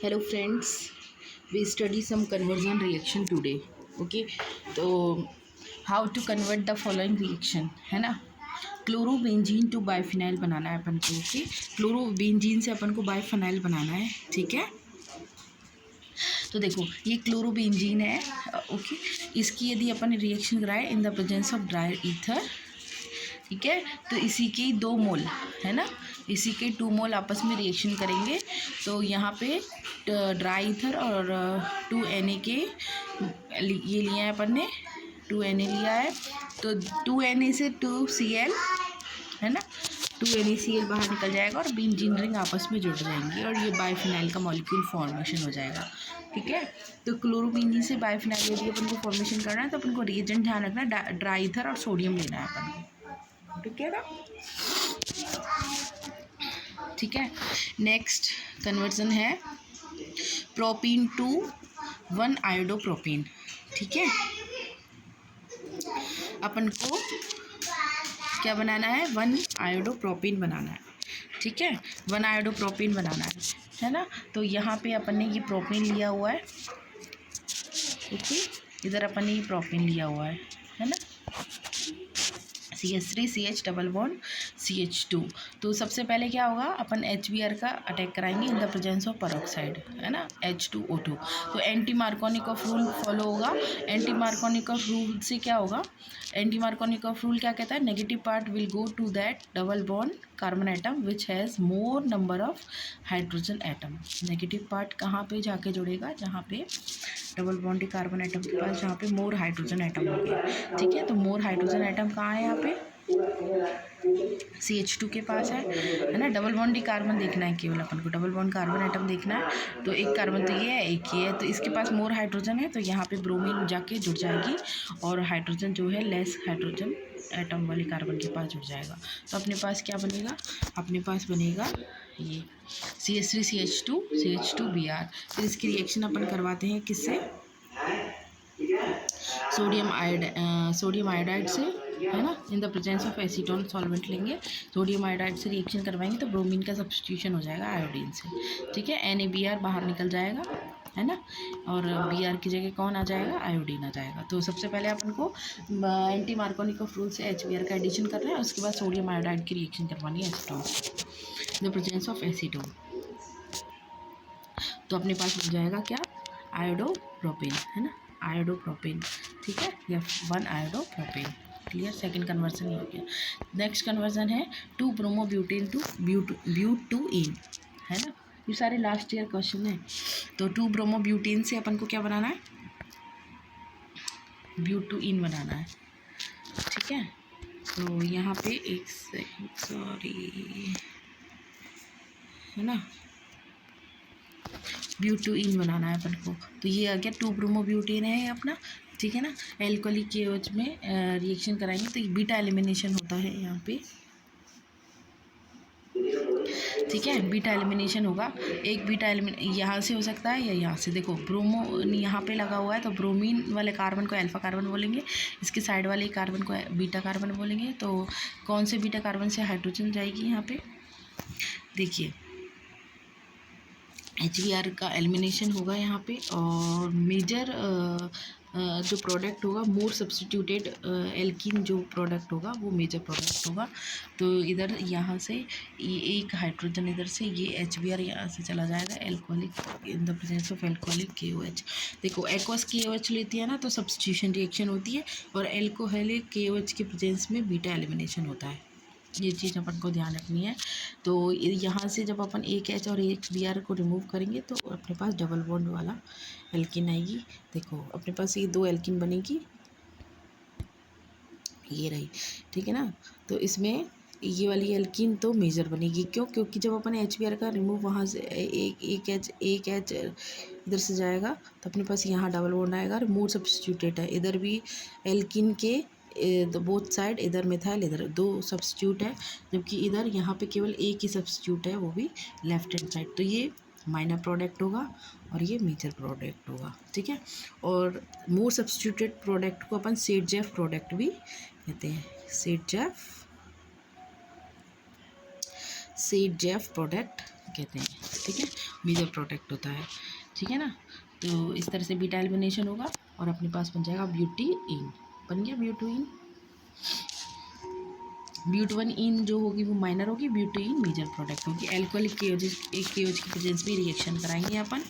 Hello friends, we study some conversion reaction today. Okay, तो how to convert the following reaction है ना. Chlorobenzene to biphenyl बनाना है अपन को. Okay, chlorobenzene से अपन को बाइफिनाइल बनाना है. ठीक है, तो देखो ये क्लोरोबेंजीन है. ओके, इसकी यदि अपन रिएक्शन कराए इन the presence of dry ether. ठीक है, तो इसी के 2 मोल है ना, इसी के 2 मोल आपस में रिएक्शन करेंगे. तो यहाँ पे ड्राई ईथर और 2Na के ये लिया है अपन ने, 2Na लिया है. तो 2Na से 2Cl है ना, 2NaCl बाहर निकल जाएगा और बेंजीन रिंग आपस में जुड़ जाएंगी और ये बाइफिनाइल का मॉलिक्यूल फॉर्मेशन हो जाएगा. ठीक है, तो क्लोरोबेंजीन से बाइफिनाइल यदि अपन को फॉर्मेशन करना है तो अपन को रिएजेंट ध्यान रखना, ड्राई ईथर और सोडियम लेना है अपन को. ठीक है ना. ठीक है, नेक्स्ट कन्वर्जन है प्रोपीन टू 1 आयोडोप्रोपीन. ठीक है, अपन को क्या बनाना है, 1 आयोडोप्रोपीन बनाना है. ठीक है, 1 आयोडोप्रोपीन बनाना है ना. तो यहाँ पे अपन ने ये प्रोपीन लिया हुआ है. ओके, इधर अपन ने ये प्रोपीन लिया हुआ है ना. CH3 CH double bond CH2. तो सबसे पहले क्या होगा, अपन HBr का अटैक कराएंगे in the presence of peroxide है ना, H2O2. तो एंटी मार्कोनिकॉफ रूल फॉलो होगा. एंटी मार्कोनिकॉफ रूल से क्या होगा, एंटी मार्कोनिकॉफ रूल क्या कहता है, negative part will go to that double bond carbon atom which has more number of hydrogen atom. Negative part कहाँ पे जाके जुड़ेगा, जहाँ पे डबल बॉन्ड कार्बन एटम के पास, जहाँ पे मोर हाइड्रोजन एटम हो गया. ठीक है, तो मोर हाइड्रोजन एटम कहाँ है, यहाँ पे CH2 के पास है ना. डबल बॉन्ड कार्बन देखना है केवल अपन को, डबल बॉन्ड कार्बन एटम देखना है. तो एक कार्बन तो ये है, एक ये है, तो इसके पास मोर हाइड्रोजन है, तो यहाँ पे ब्रोमीन जाके जुड़ जाएगी और हाइड्रोजन जो है लेस हाइड्रोजन एटम वाले कार्बन के पास जुड़ जाएगा. तो अपने पास क्या बनेगा, अपने पास बनेगा ये CH3 CH2 CH2Br. फिर इसकी रिएक्शन अपन करवाते हैं किससे, सोडियम आयोडाइड से है ना, इन the presence of acetone solvent लेंगे. सोडियम आयोडाइड से रिएक्शन करवाएंगे तो ब्रोमीन का सब्स्टिट्यूशन हो जाएगा आयोडीन से. ठीक है, NaBr बाहर निकल जाएगा है ना, और Br की जगह कौन आ जाएगा, आयोडीन आ जाएगा. तो सबसे पहले अपन को एंटी मार्कोनिकॉफ रूल से HBr का एडिशन करना है, उसके बाद सोडियम आयोडाइड की रिएक्शन करवानी है एसीटोन से, द प्रेजेंस ऑफ एसीटोन. तो अपने पास हो जाएगा क्या, आयोडोप्रोपेन है ना, आयोडोप्रोपेन. ठीक है, या 1 आयोडोप्रोपेन. क्लियर, सेकंड कन्वर्जन हो गया. नेक्स्ट कन्वर्जन है 2 ब्रोमोब्यूटेन टू ब्यूटूइन है ना. ये सारे लास्ट ईयर क्वेश्चन है. तो 2 ब्रोमोब्यूटेन से अपन को क्या बनाना है, ब्यूटूइन बनाना है. ठीक है, तो यहाँ पे एक सेकंड, सॉरी है ना, ब्यूटूइन बनाना है अपन को. तो ये आ गया 2 ब्रोमोब्यूटेन है अपना. ठीक है ना, एल्कोहलिक KOH में रिएक्शन कराएंगे तो बीटा एलिमिनेशन होता है यहाँ पे. ठीक है, बीटा एलिमिनेशन होगा. एक बीटा यहाँ से हो सकता है या यहाँ से. देखो ब्रोमो यहाँ पे लगा हुआ है, तो ब्रोमीन वाले कार्बन को अल्फा कार्बन बोलेंगे, इसके साइड वाले कार्बन को बीटा कार्बन बोलेंगे. तो कौन से बीटा कार्बन से हाइड्रोजन जाएगी यहाँ पे, देखिए HBr का एलिमिनेशन होगा यहाँ पे. और मेजर जो प्रोडक्ट होगा, मोर सब्स्टिट्यूटेड एल्कीन जो प्रोडक्ट होगा वो मेजर प्रोडक्ट होगा. तो इधर यहाँ से ये एक हाइड्रोजन, इधर से ये HBr यहाँ से चला जाएगा, alcoholic in the presence of alcoholic KOH. देखो एक्वस KOH लेती है ना तो सब्स्टिट्यूशन रिएक्शन होती है, और एल्कोहलिक KOH के प्रेजेंस में बीटा एलिमिनेशन होता है. ये चीज़ अपन को ध्यान रखनी है. तो यहाँ से जब अपन एक H और एक Br को रिमूव करेंगे तो अपने पास डबल बॉन्ड वाला एल्किन आएगी. देखो अपने पास ये 2 एल्किन बनेगी, ये रही. ठीक है ना, तो इसमें ये वाली एल्किन तो मेजर बनेगी. क्यों, क्योंकि जब अपन HBr का रिमूव वहाँ से एक H इधर से जाएगा तो अपने पास यहाँ डबल बॉन्ड आएगा और मोर सब्स्टिट्यूटेड है. इधर भी एल्किन के बोथ साइड, इधर मिथाइल इधर 2 सब्स्टिट्यूट है, जबकि इधर यहाँ पे केवल एक ही सब्स्टिट्यूट है, वो भी लेफ्ट हैंड साइड. तो ये माइनर प्रोडक्ट होगा और ये मेजर प्रोडक्ट होगा. ठीक है, और मोर सब्स्टिट्यूटेड प्रोडक्ट को अपन सेडजेफ प्रोडक्ट भी कहते हैं. सेडजेफ प्रोडक्ट कहते हैं, ठीक है, मेजर प्रोडक्ट होता है, ठीक है ना। तो इस तरह से बीटा एलिमिनेशन होगा और अपने पास बन जाएगा ब्यूटीन, बन गया ब्यूटीन। ब्यूटवन इन जो होगी वो माइनर होगी, ब्यूटीन मेजर प्रोडक्ट होगी। एल्कोहलिक केओज की प्रेजेंस भी रिएक्शन कराएंगे अपन।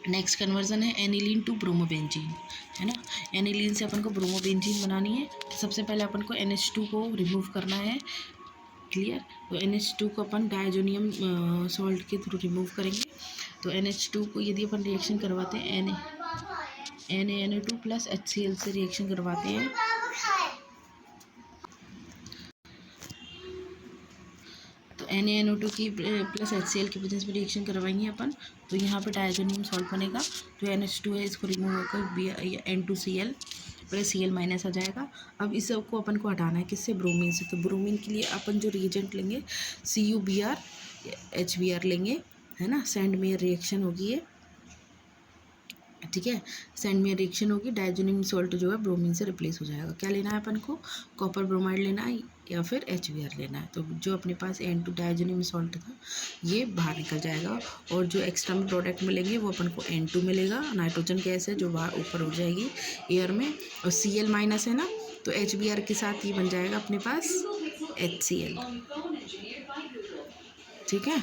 नेक्स्ट कन्वर्जन है एनिलीन टू ब्रोमोबेंजीन, है ना। एनिलीन से अपन को ब्रोमोबेंजीन बनानी है, तो सबसे पहले अपन को NH2 को रिमूव करना है, क्लियर। तो NH2 को अपन डायजोनियम सॉल्ट के थ्रू रिमूव करेंगे। तो NH2 को यदि अपन रिएक्शन करवाते हैं NaNO2 प्लस HCl से रिएक्शन करवाते हैं, तो NaNO2 की प्लस HCl की प्रेजेंस में रिएक्शन करवाएंगे अपन, तो यहाँ पे डायजोनियम सॉल्ट बनेगा। जो NH2 है इसको रिमूव होकर N2Cl प्लस Cl माइनस आ जाएगा। अब इस सबको अपन को हटाना है किससे, ब्रोमीन से। तो ब्रोमीन के लिए अपन जो रिएजेंट लेंगे CuBr HBr लेंगे, है ना। सेंड में रिएक्शन होगी ये, ठीक है, सेंड में रिएक्शन होगी, डायजोनियम सॉल्ट जो है ब्रोमीन से रिप्लेस हो जाएगा। क्या लेना है अपन को, कॉपर ब्रोमाइड लेना है या फिर HBr लेना है। तो जो अपने पास N2 डायजोनियम सॉल्ट था ये बाहर निकल जाएगा, और जो एक्स्ट्रा में प्रोडक्ट मिलेंगे वो अपन को N2 मिलेगा, नाइट्रोजन गैस है जो बाहर ऊपर हो जाएगी एयर में, और Cl माइनस है ना, तो HBr के साथ ये बन जाएगा अपने पास HCl, ठीक है।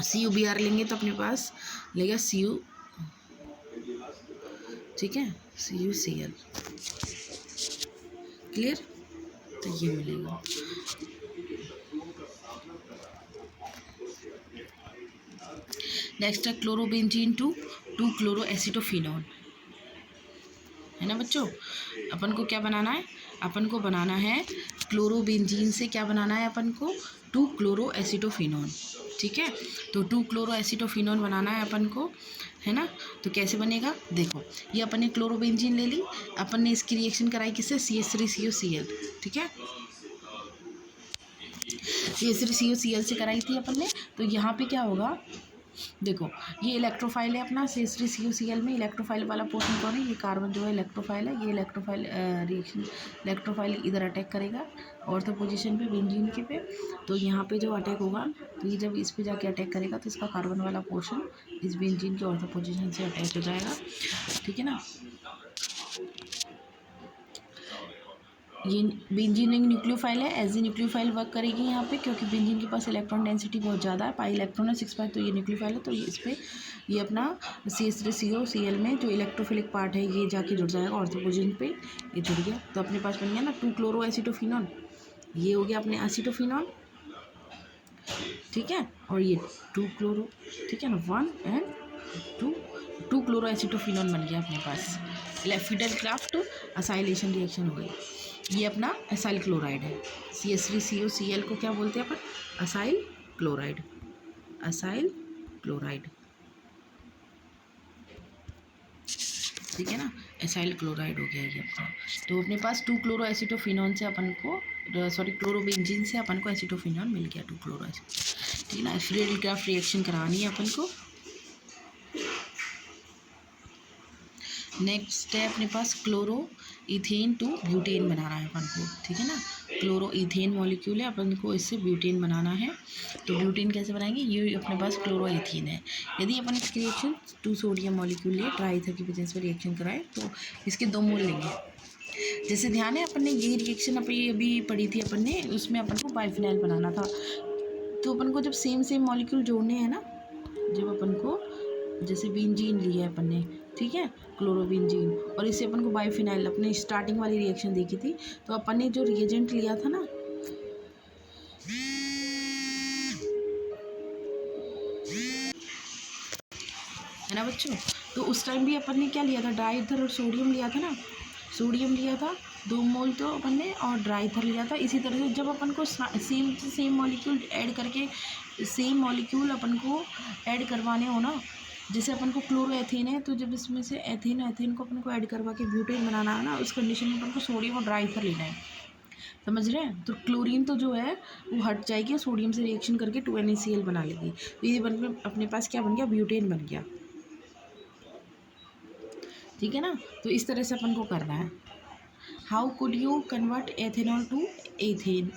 CuBr लेंगे तो अपने पास लेगा Cu, ठीक है, CuCl, क्लियर। तो ये मिलेगा। नेक्स्ट है क्लोरोबेंजीन टू 2-क्लोरोएसिटोफिनॉन, है ना बच्चों। अपन को क्या बनाना है, अपन को बनाना है क्लोरोबेंजीन से क्या बनाना है अपन को, 2-क्लोरोएसिटोफिनॉन, ठीक है। तो 2-क्लोरोएसिटोफिनॉन बनाना है अपन को, है ना। तो कैसे बनेगा, देखो ये अपन ने क्लोरोबेंजीन ले ली, अपन ने इसकी रिएक्शन कराई किससे, CH3COCl, ठीक है, CH3COCl से कराई थी अपन ने। तो यहाँ पे क्या होगा, देखो ये इलेक्ट्रोफाइल है अपना CH3COCl में, इलेक्ट्रोफाइल वाला पोर्शन कौन है, ये कार्बन जो है इलेक्ट्रोफाइल है, ये इलेक्ट्रोफाइल रिएक्शन इलेक्ट्रोफाइल इधर अटैक करेगा ऑर्थो पोजीशन पे बेंजीन के पे। तो यहाँ पे जो अटैक होगा, तो ये जब इस पे जाके अटैक करेगा तो इसका कार्बन वाला पोर्शन इस बेंजीन के ऑर्थो पोजीशन से अटैच हो जाएगा, ठीक है ना। ये बेंजीन एक न्यूक्लियोफाइल है, एज ए न्यूक्लियोफाइल वर्क करेगी यहाँ पे, क्योंकि बेंजीन के पास इलेक्ट्रॉन डेंसिटी बहुत ज़्यादा है, पाई इलेक्ट्रॉन है 6 पाई, तो ये न्यूक्लियोफाइल है। तो ये इस पर ये अपना CH3COCl में जो इलेक्ट्रोफिलिक पार्ट है ये जाके जुड़ जाएगा ऑर्थो पोजीशन पे, ये जुड़ गया। तो अपने पास बन गया ना 2-क्लोरोएसिटोफिनॉन, ये हो गया अपने एसिटोफिनॉन, ठीक है, और ये 2-क्लोरो, ठीक है ना, 1 and 2-क्लोरोएसिटोफिनॉन बन गया अपने पास। फिडेल क्राफ्ट असाइलेशन रिएक्शन हो गई। ये अपना असाइल क्लोराइड है, CH3COCl को क्या बोलते हैं अपन, असाइल क्लोराइड, असाइल क्लोराइड, ठीक है ना, असाइल क्लोराइड हो गया ये अपना। तो अपने पास 2-क्लोरोएसिटोफिनॉन से अपन को, सॉरी क्लोरोबेंजीन से अपन को एसिटोफिनॉन मिल गया 2-क्लोरोएसिटो, ठीक है ना। फिडेल क्राफ्ट रिएक्शन करानी है अपन को। नेक्स्ट है अपने पास क्लोरो इथेन टू ब्यूटेन बनाना है अपन को, ठीक है ना। क्लोरो इथेन मॉलिक्यूल है, अपन को इससे ब्यूटेन बनाना है। तो ब्यूटेन कैसे बनाएंगे, ये अपने पास क्लोरो इथेन है। यदि अपन इसकी रिएक्शन 2 सोडियम मॉलिक्यूल लिए, ट्राईथर की प्रेजेंस में रिएक्शन कराए, तो इसके 2 मोल लेंगे। जैसे ध्यान है अपन ने ये रिएक्शन अभी पढ़ी थी अपन ने, उसमें अपन को बाइफिनाइल बनाना था। तो अपन को जब सेम मॉलिक्यूल जोड़ने हैं ना, जब अपन को जैसे बेंजीन लिया है अपन ने, ठीक है, क्लोरोबेंजीन, और इससे अपन को बाइफिनाइल, अपने स्टार्टिंग वाली रिएक्शन देखी थी, तो अपन ने जो रिएजेंट लिया था ना, है ना बच्चों, तो उस टाइम भी अपन ने क्या लिया था, डाईथर और सोडियम लिया था ना, सोडियम लिया था 2 मोल तो अपन ने, और डाईथर लिया था। इसी तरह से जब अपन को सेम मॉलिक्यूल ऐड करके, सेम मॉलिक्यूल अपन को ऐड करवाने हो ना, जैसे अपन को क्लोरो एथेन है, तो जब इसमें से एथेन को अपन को ऐड करवा के ब्यूटेन बनाना है ना, उस कंडीशन में अपन को सोडियम और डाईथर लेना है, समझ रहे हैं। तो क्लोरीन तो जो है वो हट जाएगी, सोडियम से रिएक्शन करके 2NaCl बना लेगी। तो ये बन अपने पास क्या बन गया, ब्यूटेन बन गया, ठीक है ना। तो इस तरह से अपन को करना है। How could you convert ethanol to ethene,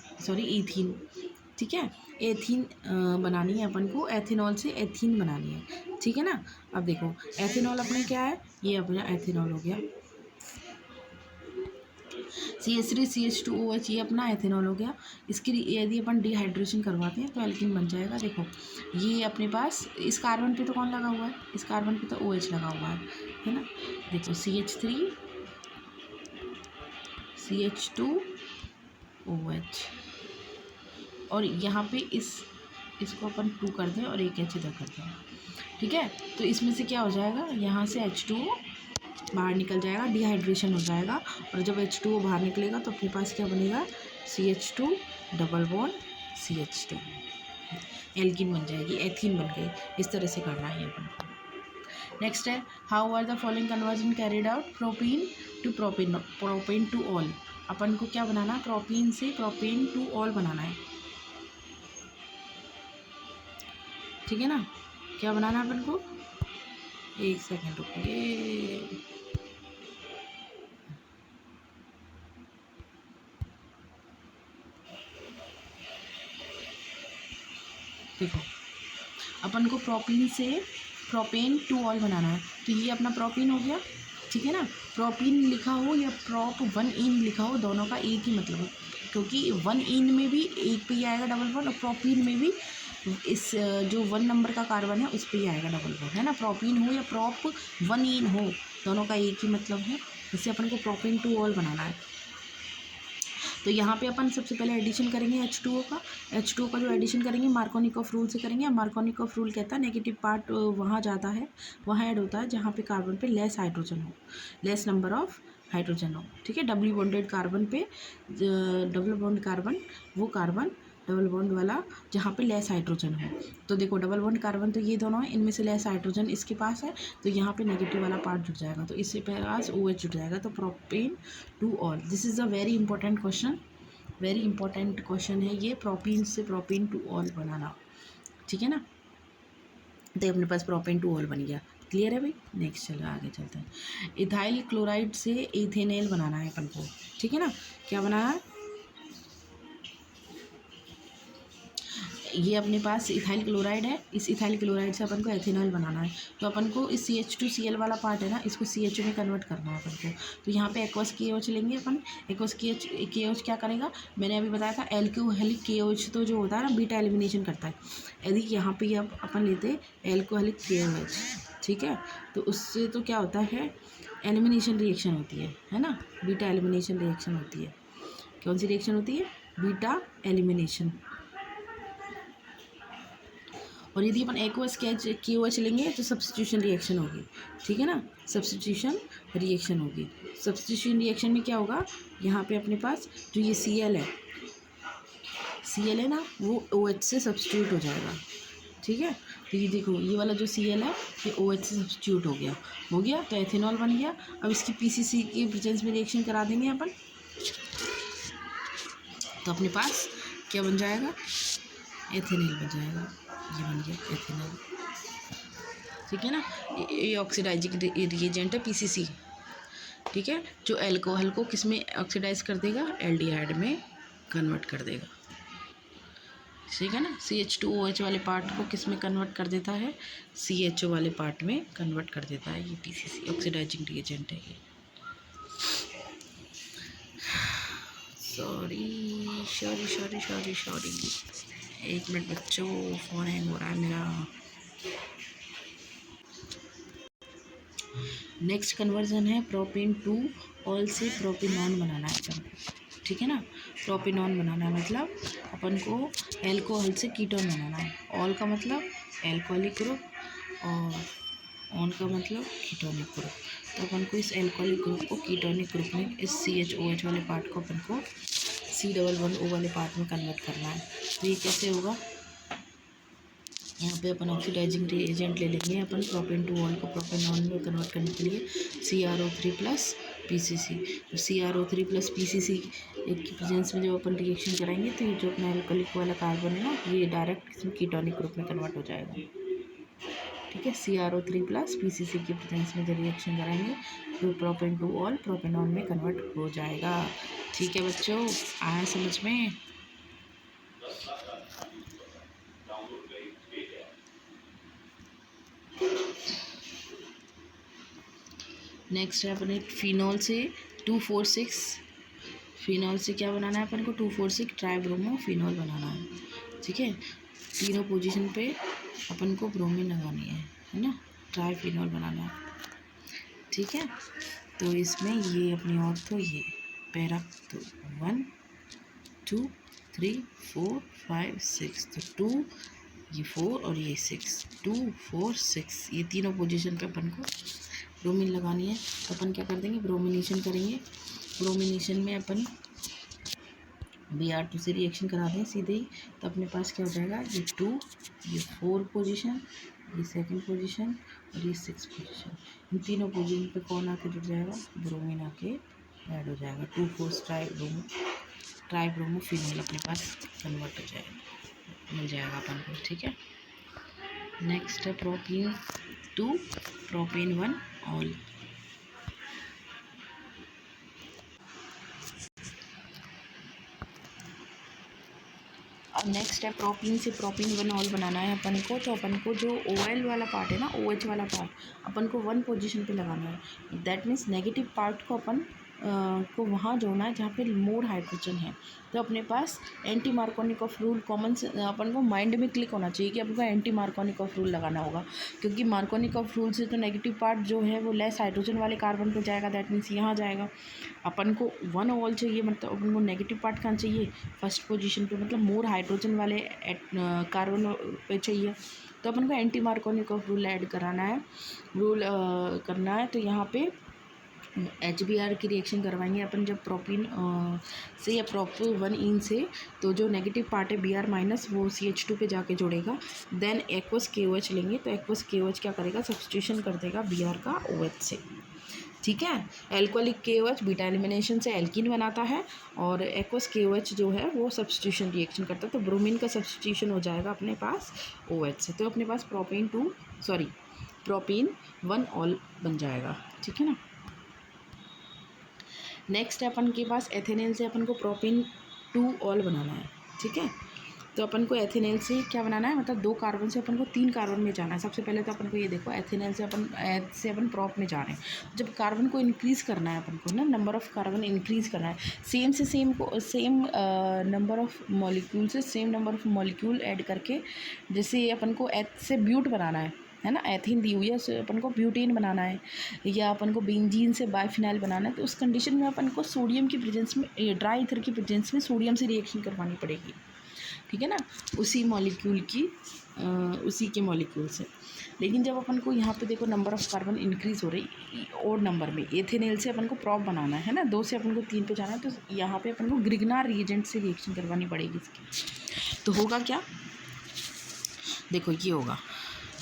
ठीक है। एथीन बनानी है अपन को, एथेनॉल से एथीन बनानी है, ठीक है ना। अब देखो एथेनॉल अपने क्या है, ये अपना एथेनॉल हो गया, CH3CH2OH ये अपना एथेनॉल हो गया। इसकी यदि अपन डिहाइड्रेशन करवाते हैं तो एल्कीन बन जाएगा। देखो ये अपने पास इस कार्बन पे तो कौन लगा हुआ है, इस कार्बन पे तो OH लगा हुआ है ना। देखो CH3CH2OH, और यहाँ पे इसको अपन 2 कर दें और एक H इधर कर दें, ठीक है। तो इसमें से क्या हो जाएगा, यहाँ से H2O बाहर निकल जाएगा, डिहाइड्रेशन हो जाएगा, और जब H2O बाहर निकलेगा तो अपने पास क्या बनेगा, CH2 double bond CH2, alkene बन जाएगी, एथीन बन गई। इस तरह से करना है अपन को। नेक्स्ट है, how are the following conversion carried out, propene to ol. अपन को क्या बनाना, प्रोपीन से प्रोपेन टू ऑल बनाना है, ठीक है ना। क्या बनाना है अपन को, एक सेकेंड रुकिए, देखो अपन को प्रोपीन से प्रोपेन टू ऑल बनाना है, तो ये अपना प्रोपीन हो गया, ठीक है ना। प्रोपीन लिखा हो या प्रोप 1 इन लिखा हो, दोनों का एक ही मतलब है, क्योंकि 1 इन में भी एक पे ही आएगा डबल बॉन्ड, और प्रोपीन में भी इस जो 1 नंबर का कार्बन है उस पर ही आएगा डबल बॉन्ड, है ना। प्रोपीन हो या प्रोप 1 इन हो, दोनों का एक ही मतलब है। इससे अपन को प्रोपेन टू ऑल बनाना है। तो यहाँ पे अपन सबसे पहले एडिशन करेंगे H2O का जो एडिशन करेंगे मार्कोनिक ऑफ रूल से करेंगे। मार्कोनिक ऑफ रूल कहता है नेगेटिव पार्ट वहाँ जाता है, वहाँ ऐड होता है जहाँ पे कार्बन पे लेस हाइड्रोजन हो, लेस नंबर ऑफ हाइड्रोजन हो, ठीक है। डबल बॉन्डेड कार्बन पे डबल बॉन्ड कार्बन, वो कार्बन डबल बॉन्ड वाला जहाँ पे लेस हाइड्रोजन हो। तो देखो डबल बॉन्ड कार्बन तो ये दोनों हैं, इनमें से लेस हाइड्रोजन इसके पास है, तो यहाँ पे नेगेटिव वाला पार्ट जुड़ जाएगा, तो इससे पास OH जुड़ जाएगा। तो propane two all, this is a very important question, very important question है ये, प्रोपीन से प्रोपेन टू ऑल बनाना, ठीक है ना। तो अपने पास प्रोपेन टू ऑल बन गया, क्लियर है भाई। नेक्स्ट चलो आगे चलते हैं। इथाइल क्लोराइड से इथेनॉल बनाना है अपन को, ठीक है ना। क्या बनाना है, ये अपने पास इथाइल क्लोराइड है, इस इथाइल क्लोराइड से अपन को एथेनॉल बनाना है। तो अपन को इस CH2Cl वाला पार्ट है ना, इसको CHO में कन्वर्ट करना है अपन को। तो यहाँ पे एक्वस KOH लेंगे अपन, एक्वस KOH क्या करेगा, मैंने अभी बताया था एल्कोहलिक KOH तो जो होता है ना बीटा एलिमिनेशन करता है। यदि यहाँ पे अब अपन लेते एल्कोहलिक KOH, ठीक है, तो उससे तो क्या होता है, एलिमिनेशन रिएक्शन होती है ना, बीटा एलिमिनेशन रिएक्शन होती है। कौन सी रिएक्शन होती है, बीटा एलिमिनेशन। और यदि अपन एक्वस KOH लेंगे तो सब्स्टिट्यूशन रिएक्शन होगी, ठीक है ना, सब्स्टिट्यूशन रिएक्शन होगी। सब्स्टिट्यूशन रिएक्शन में क्या होगा, यहाँ पे अपने पास जो ये Cl है ना, वो OH से सब्स्टिट्यूट हो जाएगा, ठीक है। तो ये देखो ये वाला जो Cl है ये OH से सब्स्टिट्यूट हो गया, तो एथेनॉल बन गया। अब इसकी PCC के प्रेजेंस में रिएक्शन करा देंगे अपन, तो अपने पास क्या बन जाएगा, एथेनॉल बन जाएगा, ये बन गया एथेनॉल, ठीक है ना। ये ऑक्सीडाइजिंग रिएजेंट है PCC, ठीक है, जो एल्कोहल को किस में ऑक्सीडाइज कर देगा, एल्डिहाइड में कन्वर्ट कर देगा, ठीक है ना। CH2OH वाले पार्ट को किस में कन्वर्ट कर देता है, CHO वाले पार्ट में कन्वर्ट कर देता है, ये PCC ऑक्सीडाइजिंग रिएजेंट है ये। सॉरी, एक मिनट बच्चों, फ़ोन हैंग हो रहा है मेरा। नेक्स्ट कन्वर्जन है प्रोपेन टू ऑल से प्रोपेनॉन बनाना है अपन, ठीक है ना। प्रोपेनॉन बनाना है मतलब अपन को एल्कोहल से कीटोन बनाना है। ऑल का मतलब एल्कोहलिक ग्रुप और ऑन का मतलब कीटोनिक ग्रुप। तो अपन को इस एल्कोहलिक ग्रुप को कीटोनिक ग्रुप में इस CHOH वाले पार्ट को अपन को C11O वाले पार्ट में कन्वर्ट करना है। तो ये कैसे होगा, यहाँ पे अपन ऑक्सीडाइजिंग एजेंट ले लेंगे अपन प्रोपेन टू ऑल को प्रोपेनॉन में कन्वर्ट करने के लिए CrO3 प्लस PCC। तो CrO3 प्लस PCC की प्रेजेंस में जब अपन रिएक्शन कराएंगे तो ये जो अपना एल्कोहलिक वाला कार्बन है ना, ये डायरेक्ट इसमें कीटोनिक ग्रुप में कन्वर्ट हो जाएगा, ठीक है। CrO3 प्लस PCC की प्रेजेंस में जब रिएक्शन कराएंगे तो प्रोपेन टू ऑल प्रोपेनॉल में कन्वर्ट हो जाएगा। ठीक है बच्चों, आया समझ में? नेक्स्ट है अपने फिनॉल से 2,4,6, फिनॉल से क्या बनाना है अपन को? 2,4,6 ट्राइब्रोमो फिनॉल बनाना है। ठीक है, तीनों पोजीशन पे अपन को ब्रोमीन लगानी है ना, ट्राई फिनॉल बनाना है। ठीक है, तो इसमें ये अपनी ऑर्थो ये पैरा तो 1 2 3 4 5 6, तो 2 ये 4 और ये 6, 2 4 6 ये तीनों पोजीशन पे अपन को ब्रोमीन लगानी है। तो अपन क्या कर देंगे, ब्रोमिनेशन करेंगे। ब्रोमिनेशन में अपन Br2 से रिएक्शन करा दें सीधे ही, तो अपने पास क्या हो जाएगा, ये 2 ये 4 पोजीशन, ये सेकंड पोजीशन और ये 6 पोजीशन। इन तीनों पोजीशन पे कौन आके जुड़ जाएगा, ब्रोमीन आके ऐड हो जाएगा। 2,4 ट्राइब्रोमो फिनॉल अपने पास कन्वर्ट हो जाएगा, मिल जाएगा अपन को। ठीक है, नेक्स्ट है प्रोपेन 2 प्रोपेन 1 ऑल। अब नेक्स्ट है प्रोपीन से प्रोपीन 1 ऑल बनाना है अपन को। तो अपन को जो OL वाला पार्ट है ना, OH वाला पार्ट अपन को 1 पोजीशन पे लगाना है। दैट मीन्स नेगेटिव पार्ट को अपन को वहाँ जोड़ना है जहाँ पे मोर हाइड्रोजन है। तो अपने पास एंटी मार्कोनिकॉफ रूल कॉमन से अपन को माइंड में क्लिक होना चाहिए कि अपन को एंटी मार्कोनिकॉफ रूल लगाना होगा, क्योंकि मार्कोनिकॉफ रूल से तो नेगेटिव पार्ट जो है वो लेस हाइड्रोजन वाले कार्बन पे जाएगा। दैट मीन्स यहाँ जाएगा। अपन को 1 ऑल चाहिए, मतलब अपन को नेगेटिव पार्ट कहाँ चाहिए, फर्स्ट पोजीशन पे, मतलब मोर हाइड्रोजन वाले कार्बन पे चाहिए। तो अपन को एंटी मार्कोनिकॉफ रूल ऐड कराना है, रूल करना है। तो यहाँ पे HBr की रिएक्शन करवाएंगे अपन जब प्रोपीन से या प्रोपिल 1 इन से, तो जो नेगेटिव पार्ट है Br माइनस वो CH2 पे जाके जुड़ेगा। देन एक्वस KOH लेंगे, तो एक्वस KOH क्या करेगा, सब्स्टिट्यूशन कर देगा Br का OH से। ठीक है, एल्कोहलिक KOH बीटा एलिमिनेशन से एल्कीन बनाता है और एक्वस KOH जो है वो सब्स्टिट्यूशन रिएक्शन करता है। तो ब्रोमीन का सब्स्टिट्यूशन हो जाएगा अपने पास OH से। तो अपने पास प्रोपेन 1 ऑल बन जाएगा। ठीक है ना। नेक्स्ट है अपन के पास एथेनॉल से अपन को प्रोपेन 2 ऑल बनाना है। ठीक है, तो अपन को एथेनॉल से क्या बनाना है, मतलब 2 कार्बन से अपन को 3 कार्बन में जाना है। सबसे पहले तो अपन को ये देखो, एथेनॉल से अपन प्रोप में जा रहे हैं। जब कार्बन को इंक्रीज़ करना है अपन को ना, नंबर ऑफ़ कार्बन इंक्रीज़ करना है, सेम नंबर ऑफ़ मॉलिक्यूल से same number of molecule add करके, जैसे अपन को एथ से ब्यूट बनाना है ना, एथीन दी हुई है, उससे अपन को ब्यूटेन बनाना है, या अपन को बेंजीन से बाइफिनाइल बनाना है। तो उस कंडीशन में अपन को सोडियम की प्रेजेंस में, ड्राई ईथर की प्रेजेंस में सोडियम से रिएक्शन करवानी पड़ेगी। ठीक है ना, उसी के मॉलिक्यूल से। लेकिन जब अपन को यहाँ पे देखो नंबर ऑफ़ कार्बन इंक्रीज़ हो रही और नंबर में, एथेनॉल से अपन को प्रॉप बनाना है ना, 2 से अपन को 3 पे जाना है। तो यहाँ पे अपन को ग्रिग्नार रिएजेंट से रिएक्शन करवानी पड़ेगी इसकी। तो होगा क्या, देखो ये होगा,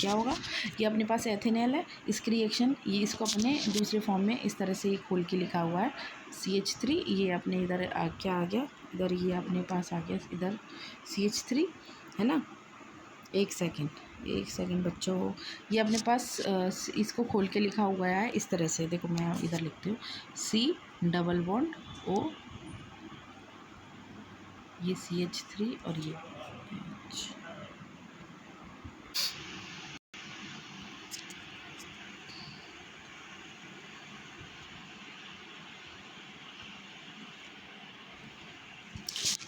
क्या होगा, ये अपने पास एथेनॉल है, इसकी रिएक्शन, ये इसको अपने दूसरे फॉर्म में इस तरह से खोल के लिखा हुआ है CH3, ये अपने इधर क्या आ गया, इधर ये अपने पास आ गया, इधर CH3 है ना। एक सेकंड बच्चों, ये अपने पास इसको खोल के लिखा हुआ है इस तरह से। देखो मैं इधर लिखती हूँ, C डबल बॉन्ड O, ये CH3 और ये H।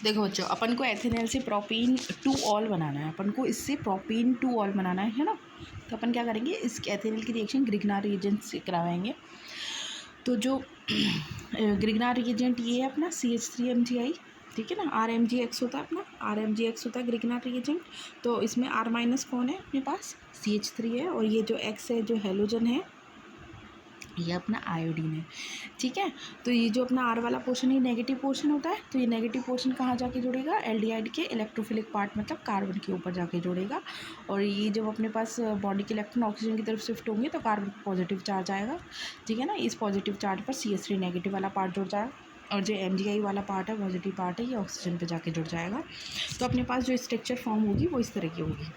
देखो बच्चों, अपन को एथेनॉल से प्रोपेन 2 ऑल बनाना है, अपन को इससे प्रोपेन 2 ऑल बनाना है ना। तो अपन क्या करेंगे, इस एथेनॉल की रिएक्शन ग्रिग्नार रिएजेंट से करवाएंगे। तो जो ग्रिग्नार रिएजेंट ये है अपना CH3MgI, ठीक है ना, RMgX होता है अपना, RMgX होता है ग्रिग्नार रिएजेंट। तो इसमें R माइनस कौन है अपने पास, CH3 है, और ये जो X है जो हेलोजन है, ये अपना आयोडीन है। ठीक है, तो ये जो अपना R वाला पोर्शन है नेगेटिव पोर्शन होता है। तो ये नेगेटिव पोर्शन कहाँ जाके जुड़ेगा, एल्डिहाइड के इलेक्ट्रोफिलिक पार्ट, मतलब कार्बन के ऊपर जाके जुड़ेगा। और ये जब अपने पास बॉडी के इलेक्ट्रॉन ऑक्सीजन की तरफ शिफ्ट होंगे तो कार्बन पॉजिटिव चार्ज आएगा। ठीक है ना, इस पॉजिटिव चार्ज पर CH3 नेगेटिव वाला पार्ट जुड़ जाएगा, और जो MgI वाला पार्ट है पॉजिटिव पार्ट है, ये ऑक्सीजन पे जाके जुड़ जाएगा। तो अपने पास जो स्ट्रक्चर फॉर्म होगी वो इस तरह की होगी।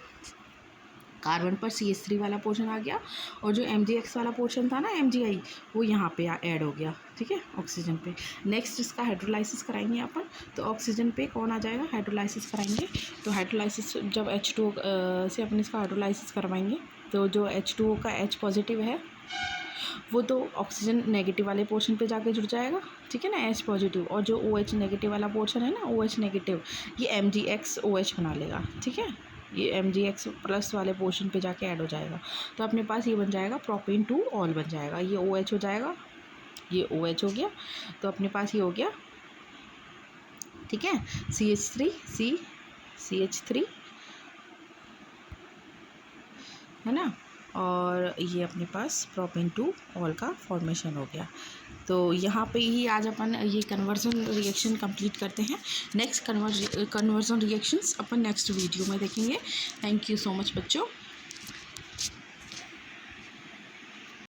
कार्बन पर CH3 वाला पोर्शन आ गया और जो MgX वाला पोर्शन था ना MgI वो यहाँ पे ऐड हो गया, ठीक है, ऑक्सीजन पे। नेक्स्ट इसका हाइड्रोलाइसिस कराएंगे अपन, तो ऑक्सीजन पे कौन आ जाएगा, हाइड्रोलाइसिस कराएंगे। तो हाइड्रोलाइसिस जब H2O से अपन इसका हाइड्रोलाइसिस करवाएंगे तो जो H2O का H पॉजिटिव है वो तो ऑक्सीजन नेगेटिव वाले पोर्शन पे जाके जुड़ जाएगा, ठीक है ना, H पॉजिटिव, और जो OH नेगेटिव वाला पोर्शन है ना OH नेगेटिव, ये MgX OH बना लेगा, ठीक है, ये MgX प्लस वाले पोर्शन पे जाके ऐड हो जाएगा। तो अपने पास ये बन जाएगा प्रोपेन 2 ऑल बन जाएगा, ये OH हो जाएगा, ये OH हो गया, तो अपने पास ये हो गया, ठीक है, CH3 है ना, और ये अपने पास प्रोपेन 2 ऑल का फॉर्मेशन हो गया। तो यहाँ पे ही आज अपन ये कन्वर्जन रिएक्शन कंप्लीट करते हैं। नेक्स्ट कन्वर्जन रिएक्शंस अपन नेक्स्ट वीडियो में देखेंगे। थैंक यू सो मच बच्चों।